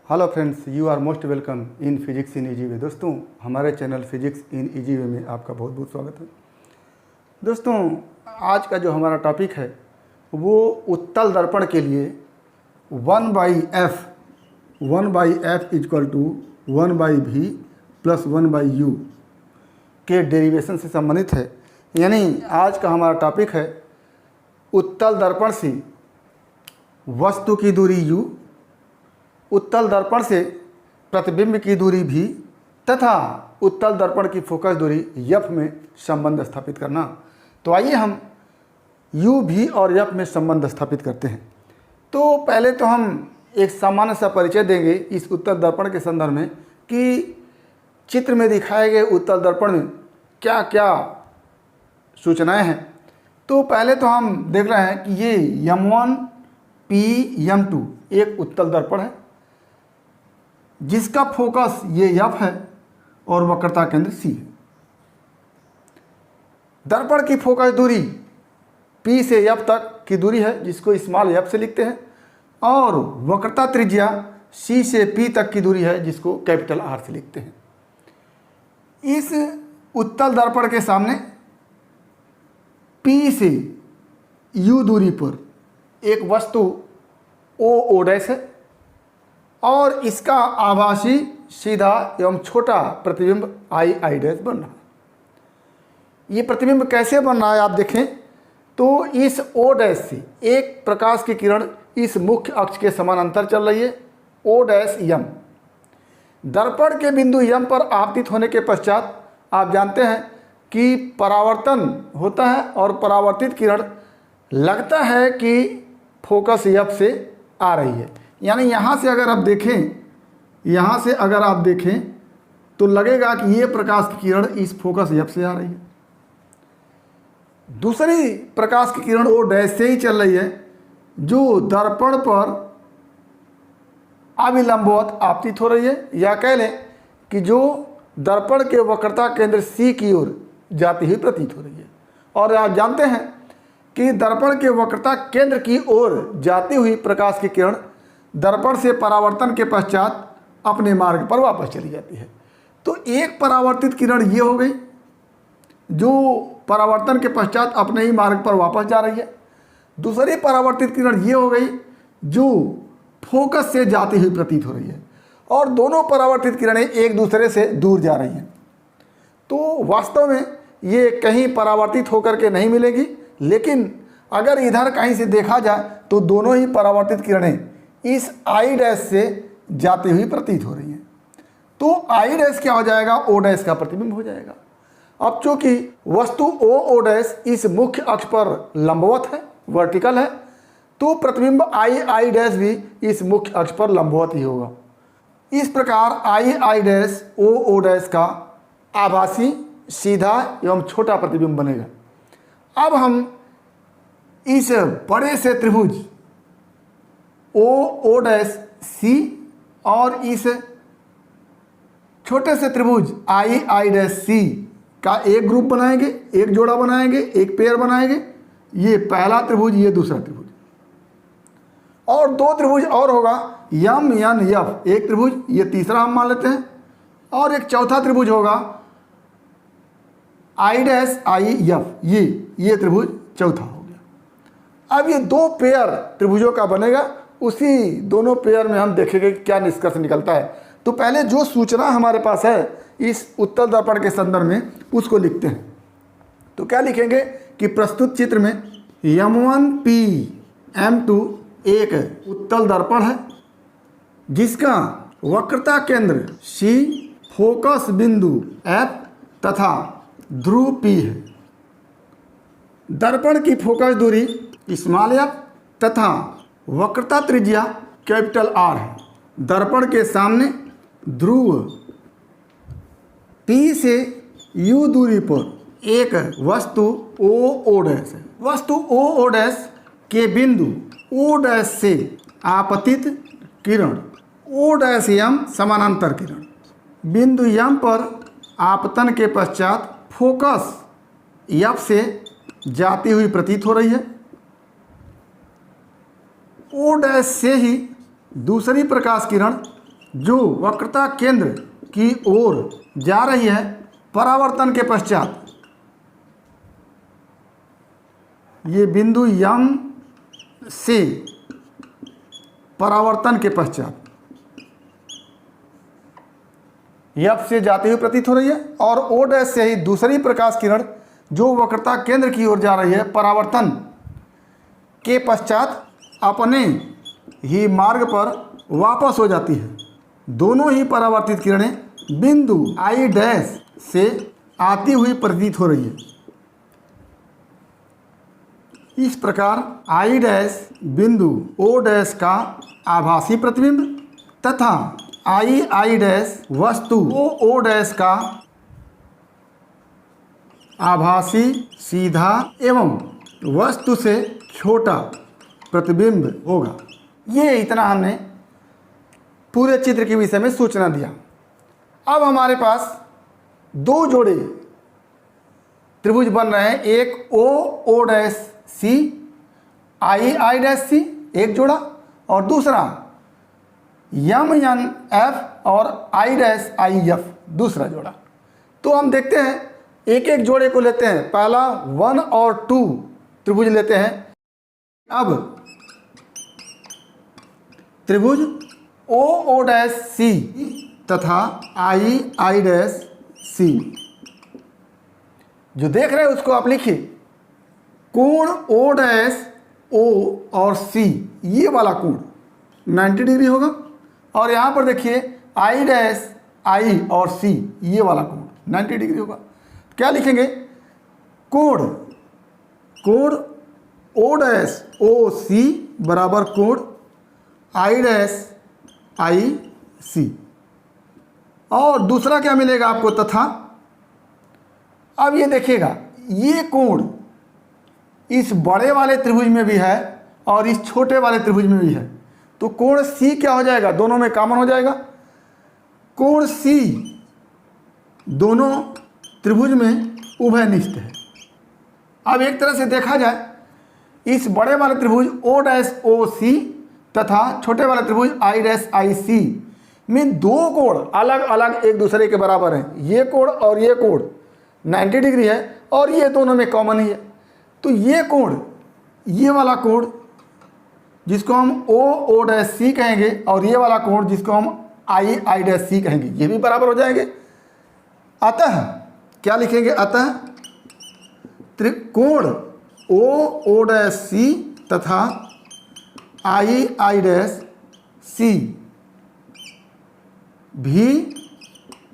Hello friends, you are most welcome in physics in easy way. दोस्तों, हमारे channel physics in easy way में आपका बहुत बहुत स्वागत है। दोस्तों, आज का जो हमारा टॉपिक है वो उत्तल दर्पण के लिए 1/f equal to 1/v plus 1/u के डेरिवेशन से संबंधित है। यानी आज का हमारा टॉपिक है उत्तल दर्पण से वस्तु की दूरी u, उत्तल दर्पण से प्रतिबिंब की दूरी v तथा उत्तल दर्पण की फोकस दूरी f में संबंध स्थापित करना। तो आइए हम u, v और f में संबंध स्थापित करते हैं। तो पहले तो हम एक सामान्य सा परिचय देंगे इस उत्तल दर्पण के संदर्भ में कि चित्र में दिखाए गए उत्तल दर्पण में क्या क्या सूचनाएं हैं। तो पहले तो हम देख रहे हैं कि ये M1 P M2 एक उत्तल दर्पण है जिसका फोकस ये f है और वक्रता केंद्र C है। दर्पण की फोकस दूरी P से f तक की दूरी है जिसको स्मॉल f से लिखते हैं, और वक्रता त्रिज्या C से P तक की दूरी है जिसको कैपिटल R से लिखते हैं। इस उत्तल दर्पण के सामने P से U दूरी पर एक वस्तु O डैश है और इसका आभासी सीधा एवं छोटा प्रतिबिंब I डैश बन रहा है। ये प्रतिबिंब कैसे बन रहा है आप देखें तो इस O डैश से एक प्रकाश की किरण इस मुख्य अक्ष के समानांतर चल रही है O डैश M। दर्पण के बिंदु M पर आपतित होने के पश्चात आप जानते हैं कि परावर्तन होता है और परावर्तित किरण लगता है कि फोकस F से आ रही है। यानी यहाँ से अगर आप देखें तो लगेगा कि ये प्रकाश की किरण इस फोकस F से आ रही है। दूसरी प्रकाश की किरण O डैश से ही चल रही है जो दर्पण पर अभिलंबवत आपतित हो रही है, या कह लें कि जो दर्पण के वक्रता केंद्र C की ओर जाती हुई प्रतीत हो रही है। और आप जानते हैं कि दर्पण के वक्रता केंद्र की ओर जाती हुई प्रकाश की किरण दर्पण से परावर्तन के पश्चात अपने मार्ग पर वापस चली जाती है। तो एक परावर्तित किरण ये हो गई जो परावर्तन के पश्चात अपने ही मार्ग पर वापस जा रही है। दूसरी परावर्तित किरण ये हो गई जो फोकस से जाती हुई प्रतीत हो रही है, और दोनों परावर्तित किरणें एक दूसरे से दूर जा रही हैं। तो वास्तव में ये कहीं परावर्तित होकर के नहीं मिलेगी, लेकिन अगर इधर कहीं से देखा जाए तो दोनों ही परावर्तित किरणें इस I डैश से जाती हुई प्रतीत हो रही हैं। तो I डैश क्या हो जाएगा? O डैश का प्रतिबिंब हो जाएगा। अब चूंकि वस्तु O डैश इस मुख्य अक्ष पर लंबवत है, वर्टिकल है, तो प्रतिबिंब I डैश भी इस मुख्य अक्ष पर लंबवत ही होगा। इस प्रकार I डैश O डैश का आभासी सीधा एवं छोटा प्रतिबिंब बनेगा। अब हम इस बड़े से त्रिभुज O डैश C और इस छोटे से त्रिभुज I डैश C का एक ग्रुप बनाएंगे, एक जोड़ा बनाएंगे, एक पेयर बनाएंगे। ये पहला त्रिभुज, ये दूसरा त्रिभुज, और दो त्रिभुज और होगा M N F, एक त्रिभुज, ये तीसरा हम मान लेते हैं, और एक चौथा त्रिभुज होगा I डैश I F, ये त्रिभुज चौथा हो गया। अब ये दो पेयर त्रिभुजों का बनेगा। उसी दोनों पेयर में हम देखेंगे कि क्या निष्कर्ष निकलता है। तो पहले जो सूचना हमारे पास है इस उत्तल दर्पण के संदर्भ में उसको लिखते हैं। तो क्या लिखेंगे कि प्रस्तुत चित्र में M1 P M2 एक उत्तल दर्पण है जिसका वक्रता केंद्र C, फोकस बिंदु F तथा ध्रुव P है। दर्पण की फोकस दूरी स्मॉल f तथा वक्रता त्रिज्या कैपिटल R है। दर्पण के सामने ध्रुव P से U दूरी पर एक वस्तु O डैश है। वस्तु O डैश के बिंदु O डैश से आपतित किरण O डैश M समानांतर किरण बिंदु M पर आपतन के पश्चात फोकस F से जाती हुई प्रतीत हो रही है। O डैश से ही दूसरी प्रकाश किरण जो वक्रता केंद्र की ओर जा रही है परावर्तन के पश्चात, ये बिंदु यम से परावर्तन के पश्चात एफ से जाती हुई प्रतीत हो रही है, और ओ डैश से ही दूसरी प्रकाश किरण जो वक्रता केंद्र की ओर जा रही है परावर्तन के पश्चात अपने ही मार्ग पर वापस हो जाती है। दोनों ही परावर्तित किरणें बिंदु आई डैश से आती हुई प्रतीत हो रही है। इस प्रकार आई डैश बिंदु ओ डैश का आभासी प्रतिबिंब तथा आई डैश वस्तु ओ डैश का आभासी सीधा एवं वस्तु से छोटा प्रतिबिंब होगा। ये इतना हमने पूरे चित्र के विषय में सूचना दिया। अब हमारे पास दो जोड़े त्रिभुज बन रहे हैं, एक O dash C I dash C एक जोड़ा, और दूसरा यम एन एफ और आई डैश आई एफ दूसरा जोड़ा। तो हम देखते हैं एक एक जोड़े को लेते हैं। पहला 1 और 2 त्रिभुज लेते हैं। अब त्रिभुज ओ डैश सी तथा आई डैश सी जो देख रहे हैं उसको आप लिखिए। कोण ओ डैश ओ और सी, ये वाला कोण 90 डिग्री होगा, और यहाँ पर देखिए आई डैश आई और सी, ये वाला कोण 90 डिग्री होगा। क्या लिखेंगे? कोण ओ डैश ओ सी बराबर कोण आई डैश आई सी। और दूसरा क्या मिलेगा आपको? तथा। अब ये देखिएगा, ये कोण इस बड़े वाले त्रिभुज में भी है और इस छोटे वाले त्रिभुज में भी है, तो कोण सी क्या हो जाएगा? दोनों में कॉमन हो जाएगा। कोण सी दोनों त्रिभुज में उभयनिष्ठ है। अब एक तरह से देखा जाए, इस बड़े वाले त्रिभुज ओ डैश ओ सी तथा छोटे वाले त्रिभुज आई डैश आई सी में दो कोण अलग अलग एक दूसरे के बराबर हैं। ये कोण और ये कोण 90 डिग्री है, और ये दोनों में कॉमन ही है। तो ये कोण, ये वाला कोण जिसको हम ओ डैश सी कहेंगे, और ये वाला कोण जिसको हम आई डैश सी कहेंगे, ये भी बराबर हो जाएंगे। अतः क्या लिखेंगे? अतः त्रिकोण ओ डैश सी तथा आई डैश सी भी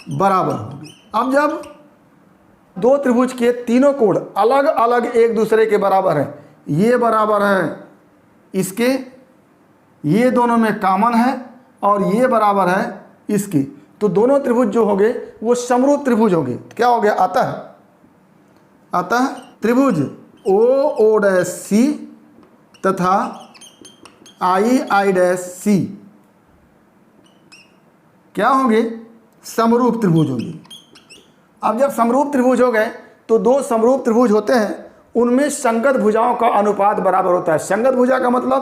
बराबर होंगे। अब जब दो त्रिभुज के तीनों कोण अलग अलग एक दूसरे के बराबर हैं, ये बराबर है इसके, ये दोनों में कॉमन है, और ये बराबर है इसके, तो दोनों त्रिभुज जो होंगे वो समरूप त्रिभुज होंगे। क्या हो गया? अतः त्रिभुज ओ डैश सी तथा आई डैश सी क्या होंगे? समरूप त्रिभुज होंगे। अब जब समरूप त्रिभुज हो गए तो दो समरूप त्रिभुज होते हैं, उनमें संगत भुजाओं का अनुपात बराबर होता है। संगत भुजा का मतलब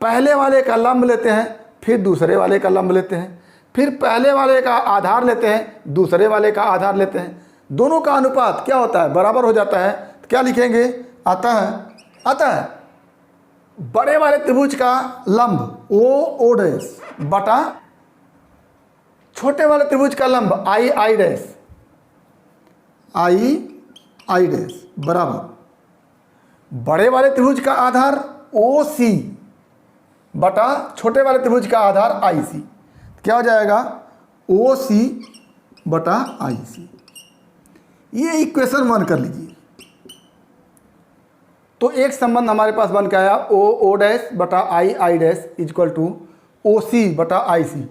पहले वाले का लंब लेते हैं, फिर दूसरे वाले का लंब लेते हैं, फिर पहले वाले का आधार लेते हैं, दूसरे वाले का आधार लेते हैं। दोनों का अनुपात क्या होता है? बराबर हो जाता है। तो क्या लिखेंगे? अतः बड़े वाले त्रिभुज का लंब ओ डैश बटा छोटे वाले त्रिभुज का लंब आई डैश बराबर बड़े वाले त्रिभुज का आधार ओ सी बटा छोटे वाले त्रिभुज का आधार आई सी। क्या हो जाएगा? ओ सी बटा आई सी। ये इक्वेशन 1 कर लीजिए। तो एक संबंध हमारे पास बन के आया ओ डैश बटा I dash equal to O C बटा आई सी,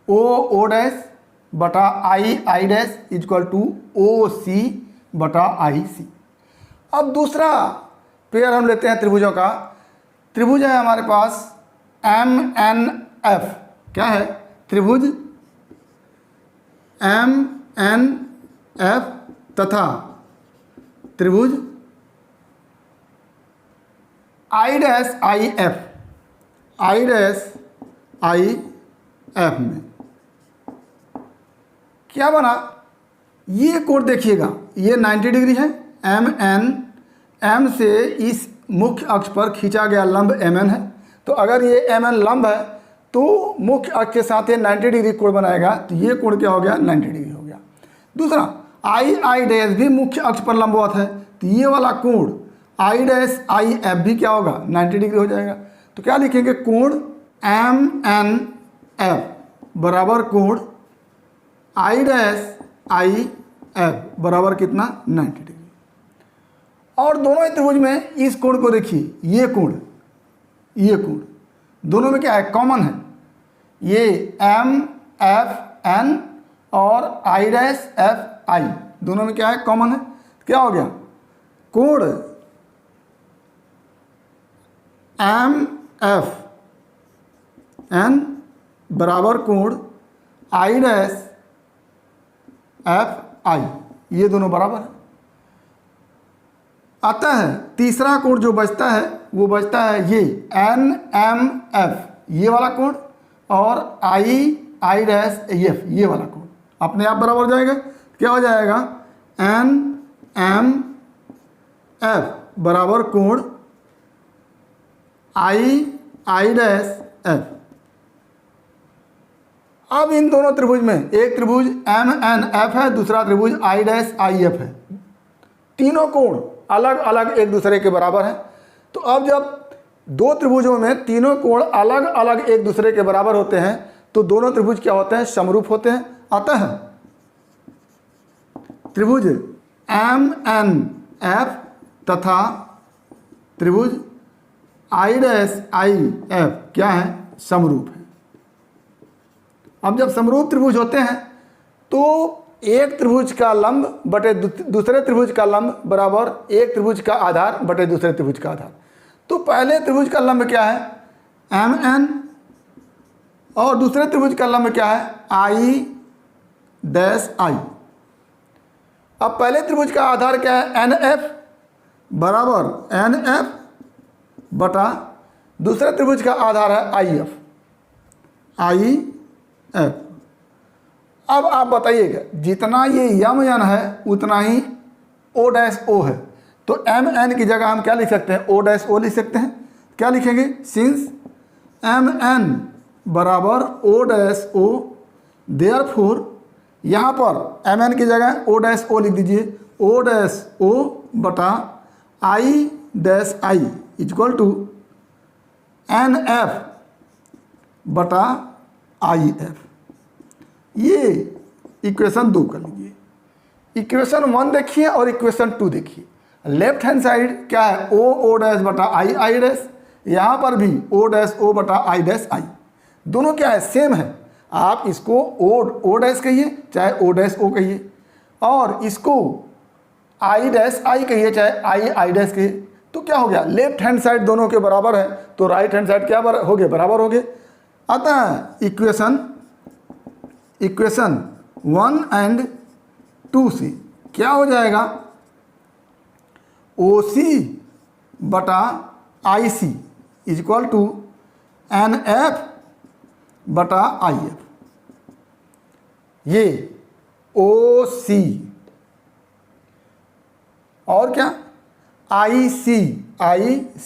ओ डैश बटा I dash equal to O C बटा आई सी। अब दूसरा पेयर हम लेते हैं त्रिभुजों का। त्रिभुज है हमारे पास एम एन एफ। क्या है? त्रिभुज एम एन एफ तथा त्रिभुज आई डैश आई एफ में क्या बना, ये कोण देखिएगा, ये 90 डिग्री है, एम से इस मुख्य अक्ष पर खींचा गया लंब MN है। तो अगर ये MN लंब है तो मुख्य अक्ष के साथ ये 90 डिग्री कोण बनाएगा, तो ये कोण क्या हो गया, 90 डिग्री हो गया। दूसरा I डैश भी मुख्य अक्ष पर लंबवत है, तो ये वाला कोण I डैश IF भी क्या होगा, 90 डिग्री हो जाएगा। तो क्या लिखेंगे, कोण MNF बराबर कोण I डैश IF बराबर कितना, 90 डिग्री। और दोनों ही त्रिभुज में इस कोण को देखिए, ये कोण दोनों में क्या है, कॉमन है, ये MFN और I डैश FI दोनों में क्या है, कॉमन है। क्या हो गया, कोण MFN बराबर कोण I डैश FI, ये दोनों बराबर है। अतः तीसरा कोण जो बचता है वो बचता है ये NMF, ये वाला कोण, और I डैश EF, ये वाला कोण अपने आप बराबर हो जाएगा। क्या हो जाएगा, NMF बराबर कोण I डैश F। अब इन दोनों त्रिभुज में एक त्रिभुज MNF है, दूसरा त्रिभुज I डैश IF है, तीनों कोण अलग अलग एक दूसरे के बराबर हैं। तो अब जब दो त्रिभुजों में तीनों कोण अलग अलग एक दूसरे के बराबर होते हैं तो दोनों त्रिभुज क्या होते हैं, समरूप होते हैं। अतः त्रिभुज MNF तथा त्रिभुज I डैश IF क्या है, समरूप है। अब जब समरूप त्रिभुज होते हैं तो एक त्रिभुज का लंब बटे दूसरे त्रिभुज का लंब बराबर एक त्रिभुज का आधार बटे दूसरे त्रिभुज का आधार। तो पहले त्रिभुज का लंब क्या है, MN, और दूसरे त्रिभुज का लंब क्या है, I डैश I। अब पहले त्रिभुज का आधार क्या है, NF बराबर NF बटा दूसरे त्रिभुज का आधार है IF। अब आप बताइएगा, जितना ये MN है उतना ही O डैश O है, तो MN की जगह हम क्या लिख सकते हैं, O डैश O लिख सकते हैं। क्या लिखेंगे, सिंस MN बराबर O डैश O, देयरफॉर यहाँ पर MN की जगह O डैश O लिख दीजिए, O डैश O बटा I dash I equal to NF बटा IF। ये इक्वेशन 2 कर लीजिए। इक्वेशन 1 देखिए और इक्वेशन 2 देखिए। लेफ्ट हैंड साइड क्या है, O डैश बटा I डैश, यहाँ पर भी O डैश O बटा I डैश I, दोनों क्या है, सेम है। आप इसको O डैश कहिए चाहे O डैश O कहिए, और इसको I डैश I कहिए चाहे I डैश कहिए। तो क्या हो गया, लेफ्ट हैंड साइड दोनों के बराबर है तो राइट हैंड साइड क्या हो गए, बराबर हो गए। अतः इक्वेशन 1 एंड 2 से क्या हो जाएगा, OC बटा IC इक्वल टू NF बटा IF। ये OC और क्या, IC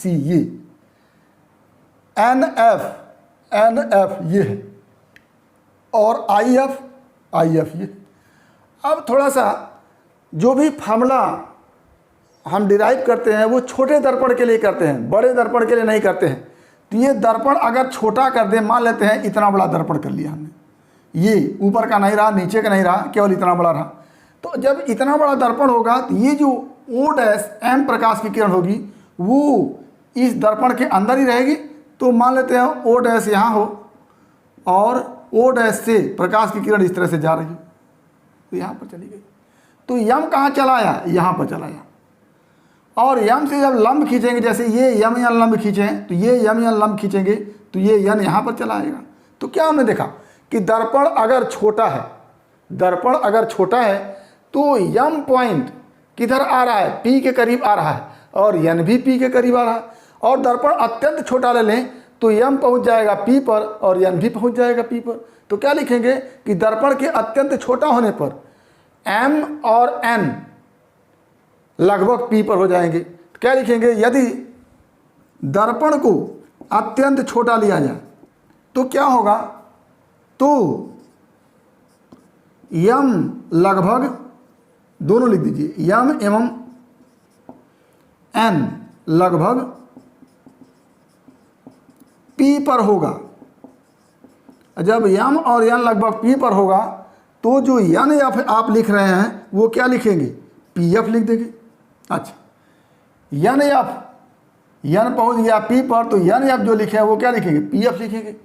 ये NF ये है, और IF ये। अब थोड़ा सा जो भी फार्मूला हम डिराइव करते हैं वो छोटे दर्पण के लिए करते हैं, बड़े दर्पण के लिए नहीं करते हैं। तो ये दर्पण अगर छोटा कर दें, मान लेते हैं इतना बड़ा दर्पण कर लिया हमने, ये ऊपर का नहीं रहा, नीचे का नहीं रहा, केवल इतना बड़ा रहा। तो जब इतना बड़ा दर्पण होगा तो ये जो O डैश M प्रकाश की किरण होगी वो इस दर्पण के अंदर ही रहेगी। तो मान लेते हैं O डैश यहाँ हो और O डैश से प्रकाश की किरण इस तरह से जा रही, तो यहाँ पर चली गई। तो यम कहाँ चला आया, यहाँ पर चला आया। और यम से जब लंब खींचेंगे, जैसे ये यम या लंब खींचें तो ये यम या लंब खींचेंगे तो ये यन यहाँ पर चला आएगा। तो क्या हमने देखा कि दर्पण अगर छोटा है तो यम पॉइंट किधर आ रहा है, P के करीब आ रहा है, और यन भी P के करीब आ रहा है। और दर्पण अत्यंत छोटा ले लें तो m पहुंच जाएगा p पर और n भी पहुंच जाएगा p पर। तो क्या लिखेंगे कि दर्पण के अत्यंत छोटा होने पर m और n लगभग p पर हो जाएंगे। तो क्या लिखेंगे, यदि दर्पण को अत्यंत छोटा लिया जाए तो क्या होगा, तो m लगभग, दोनों लिख दीजिए, m एवं n लगभग p पर होगा। जब m और n लगभग p पर होगा तो जो n आप लिख रहे हैं वो क्या लिखेंगे, pf लिख देंगे। अच्छा, n पहुंच गया p पर, तो n जो लिखे हैं वो क्या लिखेंगे, pf लिखेंगे।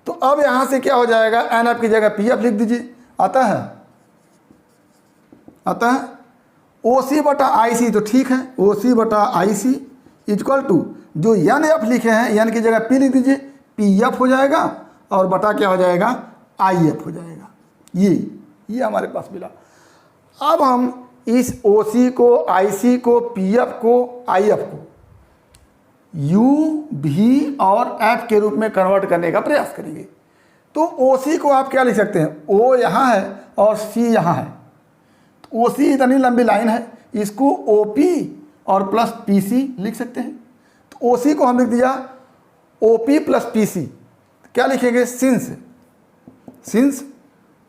तो अब यहां से क्या हो जाएगा, n की जगह pf लिख दीजिए। अतः OC बटा IC तो ठीक है, OC बटा IC इक्वल टू जो NF लिखे हैं, n की जगह P लिख दीजिए, PF हो जाएगा और बटा क्या हो जाएगा, IF हो जाएगा। ये हमारे पास मिला। अब हम इस OC को, IC को, PF को, IF को U, V और F के रूप में कन्वर्ट करने का प्रयास करेंगे। तो OC को आप क्या लिख सकते हैं, O यहाँ है और C यहाँ है। तो OC इतनी लंबी लाइन है, इसको OP और प्लस PC लिख सकते हैं। तो OC को हम लिख दिया OP प्लस PC। क्या लिखेंगे, सिंस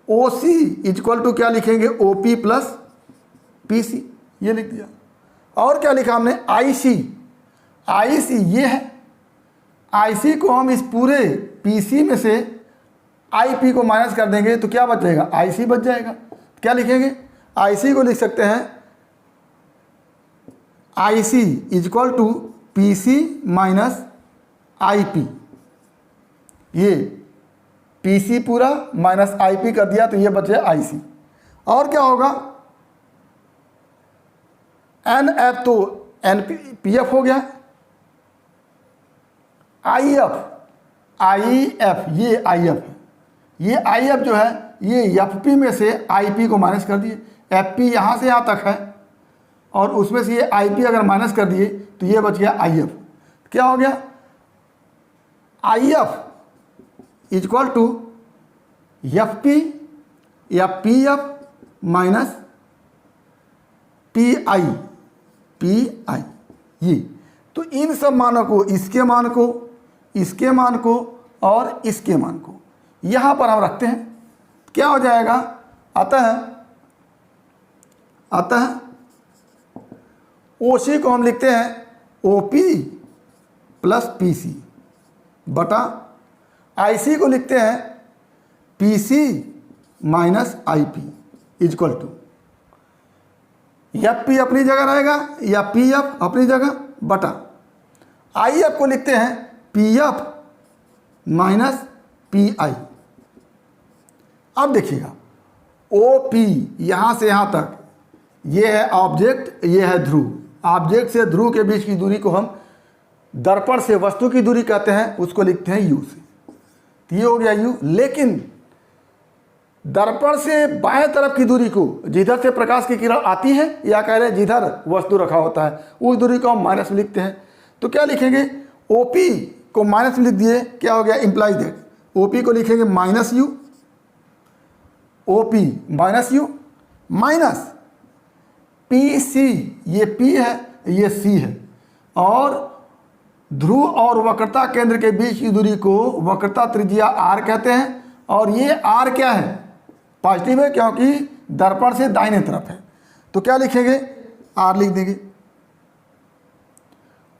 OC इक्वल टू क्या लिखेंगे, OP प्लस PC, ये लिख दिया। और क्या लिखा हमने, IC ये है, IC को हम इस पूरे PC में से IP को माइनस कर देंगे तो क्या बच जाएगा, IC बच जाएगा। क्या लिखेंगे, IC को लिख सकते हैं IC equal to PC minus IP। ये PC पूरा माइनस IP कर दिया तो ये बचे IC। और क्या होगा, NF तो NPF हो गया, IF ये IF है, ये IF जो है ये FP में से IP को माइनस कर दिए, FP यहाँ से यहाँ तक है और उसमें से ये IP अगर माइनस कर दिए तो ये बच गया IF। क्या हो गया, IF इक्वल टू FP या PF माइनस PI ये। तो इन सब मानों को, इसके मान को, इसके मान को और इसके मान को यहाँ पर हम रखते हैं। क्या हो जाएगा, अतः OC को हम लिखते हैं OP प्लस PC बटा IC को लिखते हैं PC minus IP equal to FP अपनी जगह रहेगा या PF अपनी जगह बटा IF को लिखते हैं PF माइनस PI। अब देखिएगा OP यहाँ से यहाँ तक ये है ऑब्जेक्ट, ये है ध्रुव। ऑब्जेक्ट से ध्रुव के बीच की दूरी को हम दर्पण से वस्तु की दूरी कहते हैं, उसको लिखते हैं U से। तो ये हो गया U। लेकिन दर्पण से बाएं तरफ की दूरी को, जिधर से प्रकाश की किरण आती है या कह रहे हैं जिधर वस्तु रखा होता है, उस दूरी को हम माइनस में लिखते हैं। तो क्या लिखेंगे, OP को माइनस में लिख दिए, क्या हो गया, इंप्लाई दैट OP को लिखेंगे minus U, OP minus U minus PC, ये P है ये C है, और ध्रुव और वक्रता केंद्र के बीच की दूरी को वक्रता त्रिज्या R कहते हैं। और ये R क्या है, पॉजिटिव है क्योंकि दर्पण से दाहिने तरफ है। तो क्या लिखेंगे, R लिख देंगे।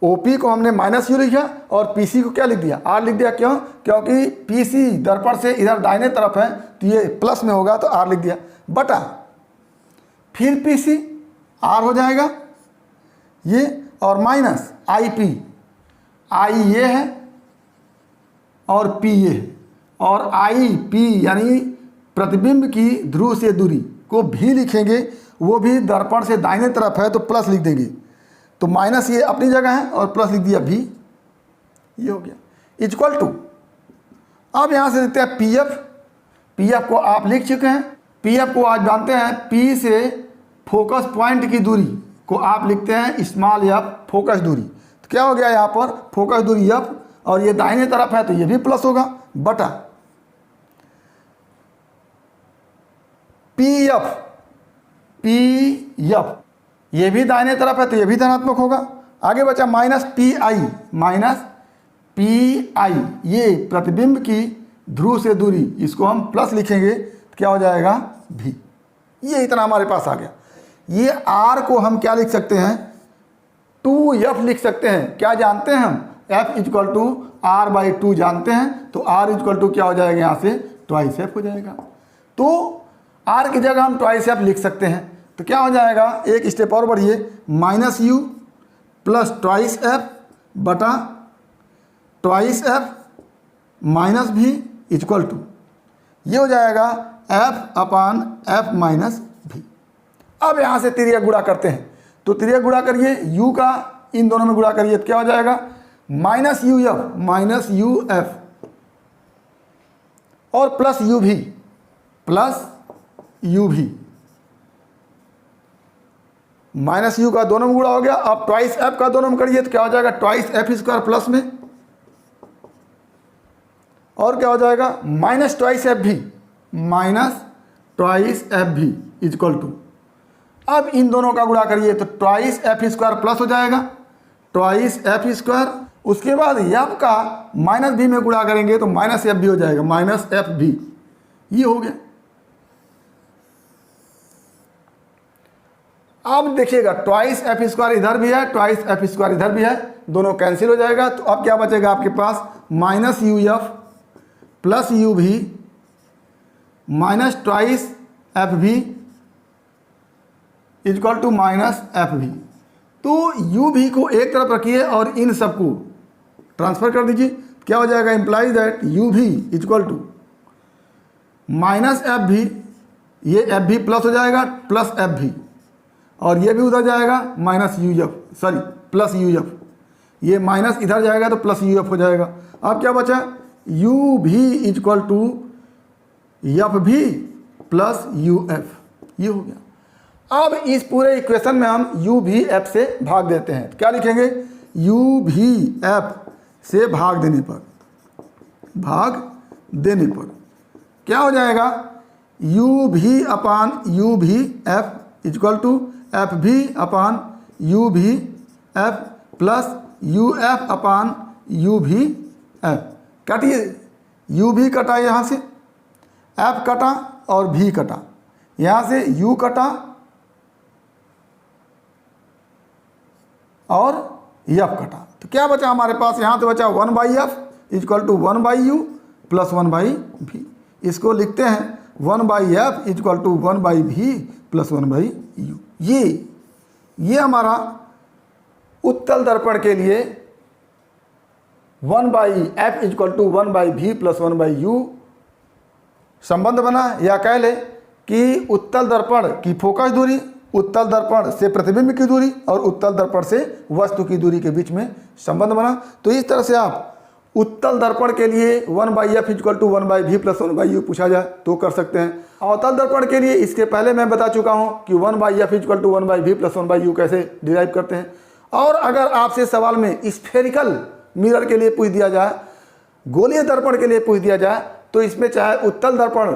OP को हमने माइनस U लिखा और PC को क्या लिख दिया, R लिख दिया। क्यों, क्योंकि PC दर्पण से इधर दाहिने तरफ है तो ये प्लस में होगा तो R लिख दिया बटा फिर PC R हो जाएगा ये, और माइनस IP, I ये है और P ये है, और IP यानी प्रतिबिंब की ध्रुव से दूरी को भी लिखेंगे, वो भी दर्पण से दाहिने तरफ है तो प्लस लिख देंगे। तो माइनस ये अपनी जगह है और प्लस लिख दिया भी, ये हो गया इक्वल टू। अब यहाँ से लिखते हैं PF को आप लिख चुके हैं। PF को आज जानते हैं, P से फोकस पॉइंट की दूरी को आप लिखते हैं स्मॉल f, फोकस दूरी। तो क्या हो गया यहाँ पर, फोकस दूरी F और ये दाहिने तरफ है तो ये भी प्लस होगा, बटा पी एफ, ये भी दाहिने तरफ है तो ये भी धनात्मक होगा। आगे बचा माइनस पी आई, ये प्रतिबिंब की ध्रुव से दूरी, इसको हम प्लस लिखेंगे तो क्या हो जाएगा भी। ये इतना हमारे पास आ गया। ये आर को हम क्या लिख सकते हैं, 2f लिख सकते हैं। क्या जानते हैं हम, f equal to R by 2 जानते हैं, तो r इक्वल टू क्या हो जाएगा यहाँ से ट्वाइस एफ हो जाएगा। तो r की जगह हम ट्वाइस एफ लिख सकते हैं। तो क्या हो जाएगा, एक स्टेप और बढ़िए, minus you plus twice F बटा ट्वाइस एफ माइनस भी इक्वल टू, ये हो जाएगा एफ अपान एफ माइनस भी। अब यहाँ से तिर्यक गुणा करते हैं, तो तिर्यक गुणा करिए, u का इन दोनों में गुणा करिए तो क्या हो जाएगा माइनस यू एफ और plus U V, minus you का दोनों में गुणा हो गया। अब ट्वाइस एफ का दोनों में करिए तो क्या हो जाएगा ट्वाइस एफ स्क्वायर प्लस में, और क्या हो जाएगा minus twice F V equal to, अब इन दोनों का गुणा करिए तो ट्वाइस एफ स्क्वायर प्लस हो जाएगा ट्वाइस एफ स्क्वायर, उसके बाद एफ का माइनस भी में गुणा करेंगे तो माइनस एफ भी हो जाएगा, माइनस एफ भी, ये हो गया। अब देखिएगा ट्वाइस एफ स्क्वायर इधर भी है, ट्वाइस एफ स्क्वायर इधर भी है, दोनों कैंसिल हो जाएगा। तो अब क्या बचेगा आपके पास minus U F plus U V minus twice F V equal to minus F V. तो यू भी को एक तरफ रखिए और इन सबको ट्रांसफर कर दीजिए, क्या हो जाएगा इंप्लाइज दैट यू भी इक्वल टू माइनस एफ भी, ये एफ भी प्लस हो जाएगा प्लस एफ भी, और ये भी उधर जाएगा minus U F, sorry plus U F, ये माइनस इधर जाएगा तो प्लस यू एफ हो जाएगा। अब क्या बचा यू भी इक्वल टू एफ भी प्लस यू एफ, ये हो गया। अब इस पूरे इक्वेशन में हम यू भी एफ से भाग देते हैं, क्या लिखेंगे यू भी एफ से भाग देने पर क्या हो जाएगा यू भी अपान यू भी एफ इक्वल टू एफ भी अपान यू भी F plus U F upon you भी एफ। काटिए, यू भी कटा यहाँ से, एफ कटा और भी कटा, यहाँ से यू कटा और एफ कटा, तो क्या बचा हमारे पास, यहाँ से बचा 1 by f equal to 1 by u plus 1 by v. इसको लिखते हैं 1 by f equal to 1 by v plus 1 by u. ये हमारा उत्तल दर्पण के लिए 1 by f equal to 1 by v plus 1 by u संबंध बना, या कह ले कि उत्तल दर्पण की फोकस दूरी, उत्तल दर्पण से प्रतिबिंब की दूरी और उत्तल दर्पण से वस्तु की दूरी के बीच में संबंध बना। तो इस तरह से आप उत्तल दर्पण के लिए 1 by f equal to 1 by v plus 1 by u पूछा जाए तो कर सकते हैं। अवतल दर्पण के लिए इसके पहले मैं बता चुका हूं कि 1 by f equal to 1 by v plus 1 by u कैसे डिराइव करते हैं। और अगर आपसे सवाल में स्फेरिकल मिरर के लिए पूछ दिया जाए, गोलीय दर्पण के लिए पूछ दिया जाए, तो इसमें चाहे उत्तल दर्पण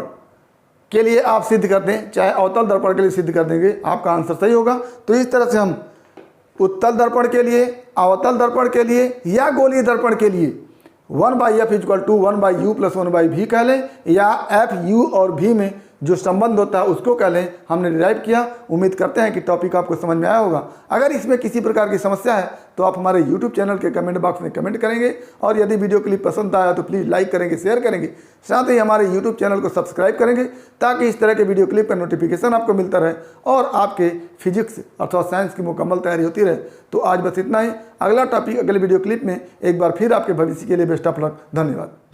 के लिए आप सिद्ध कर दें चाहे अवतल दर्पण के लिए सिद्ध कर देंगे, आपका आंसर सही होगा। तो इस तरह से हम उत्तल दर्पण के लिए, अवतल दर्पण के लिए या गोलीय दर्पण के लिए 1 by f equal to 1 by u plus 1 by v कह लें, या एफ यू और भी में जो संबंध होता है उसको कह लें, हमने डिराइव किया। उम्मीद करते हैं कि टॉपिक आपको समझ में आया होगा। अगर इसमें किसी प्रकार की समस्या है तो आप हमारे यूट्यूब चैनल के कमेंट बॉक्स में कमेंट करेंगे, और यदि वीडियो क्लिप पसंद आया तो प्लीज़ लाइक करेंगे, शेयर करेंगे, साथ ही हमारे यूट्यूब चैनल को सब्सक्राइब करेंगे ताकि इस तरह के वीडियो क्लिप का नोटिफिकेशन आपको मिलता रहे और आपके फिजिक्स अथवा साइंस की मुकम्मल तैयारी होती रहे। तो आज बस इतना ही। अगला टॉपिक अगले वीडियो क्लिप में एक बार फिर आपके भविष्य के लिए बेस्ट ऑफ लक। धन्यवाद।